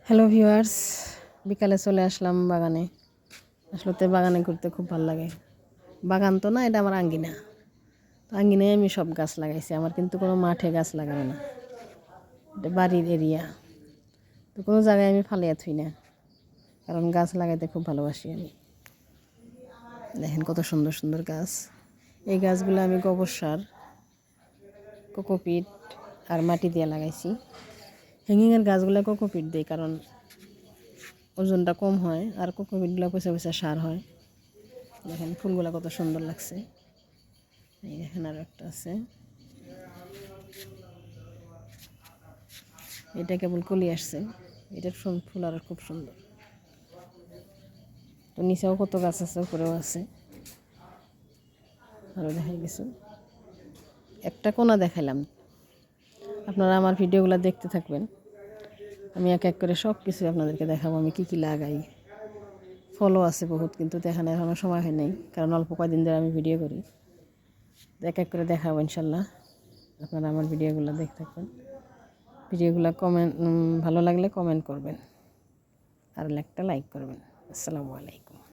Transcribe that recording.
Hello viewers, বিকালে চলে আসলাম বাগানে। আসলে বাগানে ঘুরতে খুব ভালো লাগে। বাগান তো না, এটা আমার আঙ্গিনা। তো আঙ্গিনায় আমি সব গাছ লাগাইছি। আমার কিন্তু কোনো মাঠে গাছ লাগানো না, এটা বাড়ির এরিয়া। তো কোনো জায়গায় আমি ফালিয়া থুই না, কারণ গাছ লাগাইতে খুব ভালোবাসি আমি। দেখেন কত সুন্দর সুন্দর গাছ। এই গাছগুলো আমি গোবর সার, কোকোপিট আর মাটি দিয়ে লাগাইছি। হ্যাঙ্গিংয়ের গাছগুলো কোকোপিট দিই, কারণ ওজনটা কম হয়, আর কোকোপিটগুলো পয়সা পয়সা সার হয়। দেখেন ফুলগুলো কত সুন্দর লাগছে। এই দেখেন আরও একটা আছে, এটা কেবল কলি আসছে। এটার ফুল আরও খুব সুন্দর। তো নিচেও কত গাছ আছে, উপরেও আছে, আরও দেখাই কিছু। একটা কোনা দেখাইলাম, আপনারা আমার ভিডিওগুলো দেখতে থাকবেন। আমি এক এক করে সব কিছু আপনাদেরকে দেখাবো, আমি কী কী লাগাই। ফলও আছে বহুত, কিন্তু দেখানো এখনও সময় হয় নাই, কারণ অল্প কয়েকদিন ধরে আমি ভিডিও করি। এক এক করে দেখাবো ইনশাল্লাহ। আপনারা আমার ভিডিওগুলো দেখতে থাকবেন। ভিডিওগুলো ভালো লাগলে কমেন্ট করবেন, আর একটা লাইক করবেন। আসসালামু আলাইকুম।